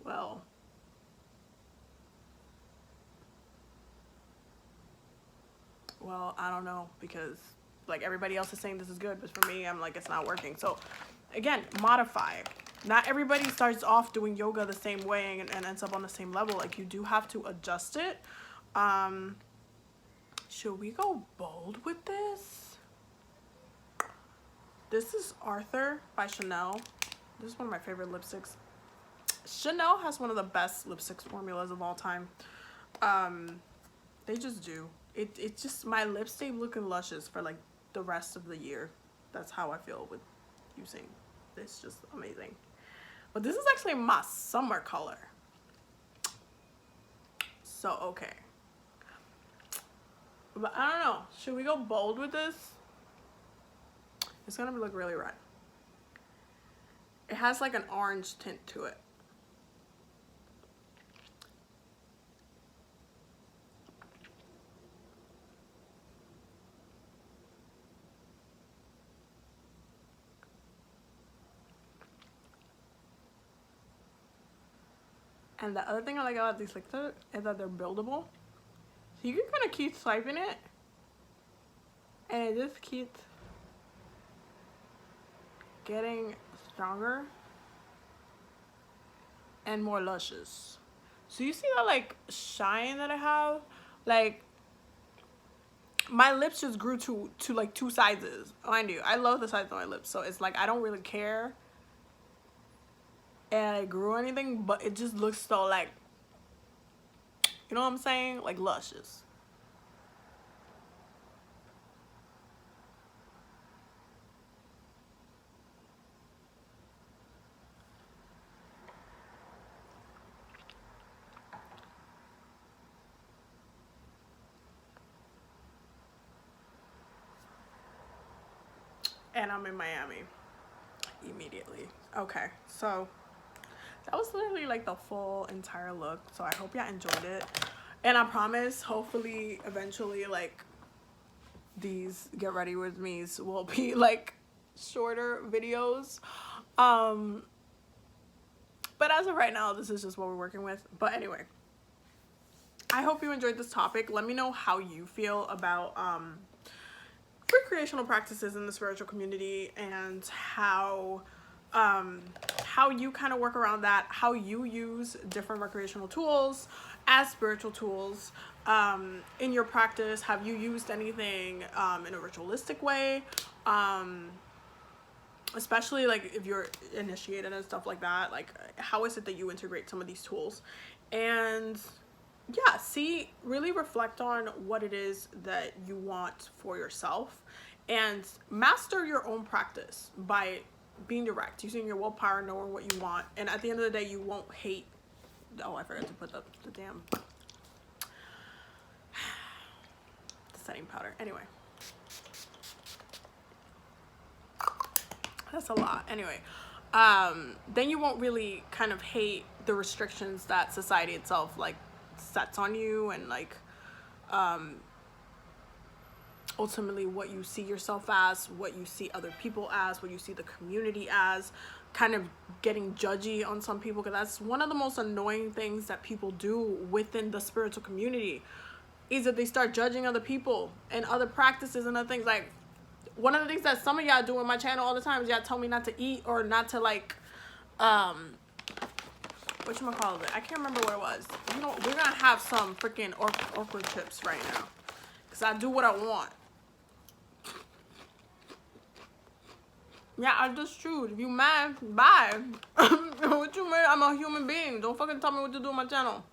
well, well, I don't know, because like everybody else is saying this is good, but for me, I'm like, it's not working. So again, modify. Not everybody starts off doing yoga the same way and ends up on the same level. Like, you do have to adjust it. Should we go bold with this? This is Arthur by Chanel. This is one of my favorite lipsticks. Chanel has one of the best lipstick formulas of all time. They just do. It just, my lips stay looking luscious for like the rest of the year. That's how I feel with using this. Just amazing. But this is actually my summer color. So, okay. But I don't know. Should we go bold with this? It's gonna look really red. It has like an orange tint to it. And the other thing I like about these liquids is that they're buildable. So you can kind of keep swiping it, and it just keeps getting stronger and more luscious. So you see that like shine that I have? Like, my lips just grew to like 2 sizes. Mind you, I love the size of my lips, so it's like I don't really care and I grew anything, but it just looks so like, you know what I'm saying? Like luscious. And I'm in Miami immediately. Okay, so that was literally like the full entire look. So I hope y'all enjoyed it. And I promise, hopefully, eventually, like, these get ready with me's will be like shorter videos. But as of right now, this is just what we're working with. But anyway, I hope you enjoyed this topic. Let me know how you feel about recreational practices in the spiritual community, and how you kind of work around that, how you use different recreational tools as spiritual tools in your practice. Have you used anything in a ritualistic way, especially like if you're initiated and stuff like that? Like, how is it that you integrate some of these tools? And yeah, really reflect on what it is that you want for yourself, and master your own practice by being direct, using your willpower, knowing what you want. And at the end of the day, you won't hate. Oh, I forgot to put the damn the setting powder. Anyway, that's a lot. Anyway, then you won't really kind of hate the restrictions that society itself like sets on you, and like ultimately what you see yourself as, what you see other people as, what you see the community as, kind of getting judgy on some people, because that's one of the most annoying things that people do within the spiritual community, is that they start judging other people and other practices and other things. Like, one of the things that some of y'all do in my channel all the time is y'all tell me not to eat, or not to like whatchamacallit, I can't remember what it was. You know, we're gonna have some freaking okra chips right now, because I do what I want. Yeah, I just chewed. If you mad, bye. What you mean? I'm a human being. Don't fucking tell me what to do on my channel.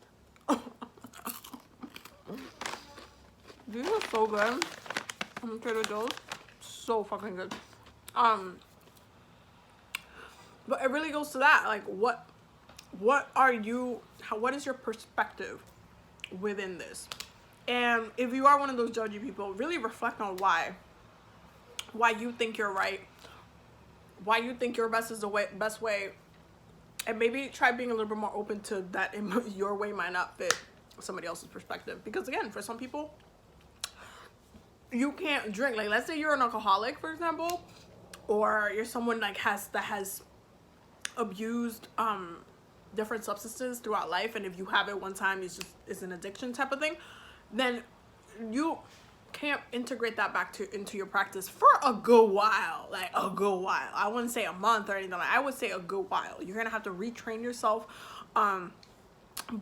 These are so good. I'm Trader Joe's. So fucking good. But it really goes to that. Like, what is your perspective within this? And if you are one of those judgy people, really reflect on why you think you're right, why you think your best is the best way, and maybe try being a little bit more open to that. Your way might not fit somebody else's perspective, because again, for some people, you can't drink. Like, let's say you're an alcoholic, for example, or you're someone like that has abused different substances throughout life, and if you have it one time, it's an addiction type of thing. Then can't integrate that back into your practice for a good while, like a good while. I wouldn't say a month or anything. Like, I would say a good while. You're gonna have to retrain yourself,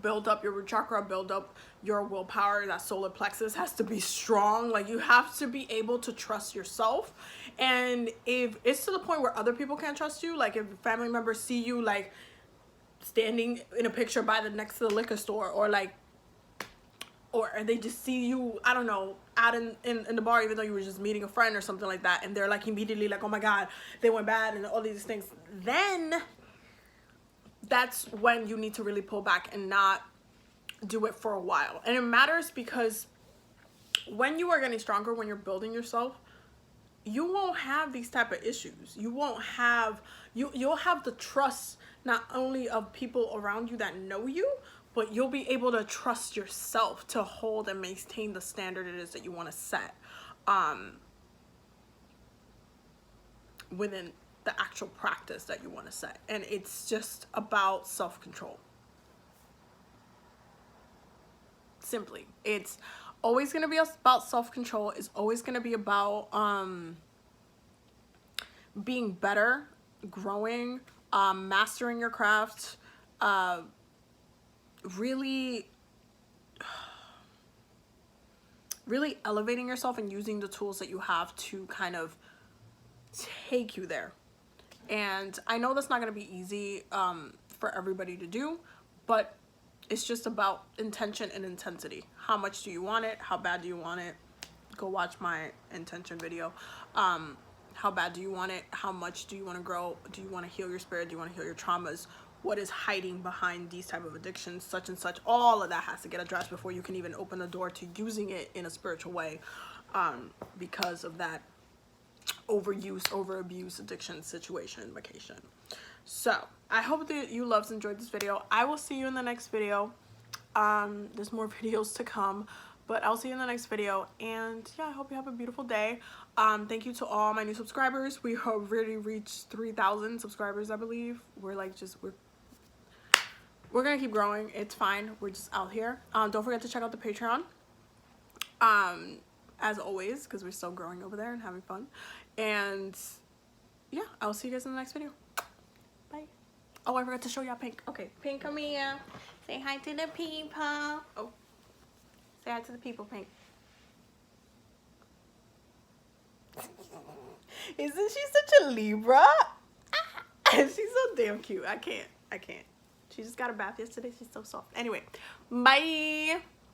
build up your root chakra, build up your willpower. That solar plexus has to be strong. Like, you have to be able to trust yourself. And if it's to the point where other people can't trust you, like if family members see you like standing in a picture by the next to the liquor store, or like, or they just see you, I don't know, out in the bar, even though you were just meeting a friend or something like that, and they're like immediately like, oh my God, they went bad and all these things, then that's when you need to really pull back and not do it for a while. And it matters because when you are getting stronger, when you're building yourself, you won't have these type of issues. You won't have, you'll have the trust not only of people around you that know you, but you'll be able to trust yourself to hold and maintain the standard it is that you want to set within the actual practice that you want to set. And it's just about self-control. Simply, it's always going to be about self-control. It's always going to be about being better, growing, mastering your craft, really elevating yourself and using the tools that you have to kind of take you there. And I know that's not going to be easy for everybody to do, but it's just about intention and intensity. How much do you want it? How bad do you want it? Go watch my intention video. How bad do you want it? How much do you want to grow? Do you want to heal your spirit? Do you want to heal your traumas? What is hiding behind these type of addictions, such and such? All of that has to get addressed before you can even open the door to using it in a spiritual way, because of that overuse, over abuse, addiction situation, vacation. So I hope that you loved and enjoyed this video. I will see you in the next video. There's more videos to come, but I'll see you in the next video. And yeah, I hope you have a beautiful day. Thank you to all my new subscribers. We have already reached 3,000 subscribers, I believe. We're like we're gonna keep growing. It's fine. We're just out here. Don't forget to check out the Patreon. As always, because we're still growing over there and having fun. And yeah, I'll see you guys in the next video. Bye. Oh, I forgot to show y'all Pink. Okay, Pink, come here. Say hi to the people. Oh, say hi to the people, Pink. Isn't she such a Libra? She's so damn cute. I can't. She just got a bath yesterday. She's so soft. Anyway, bye.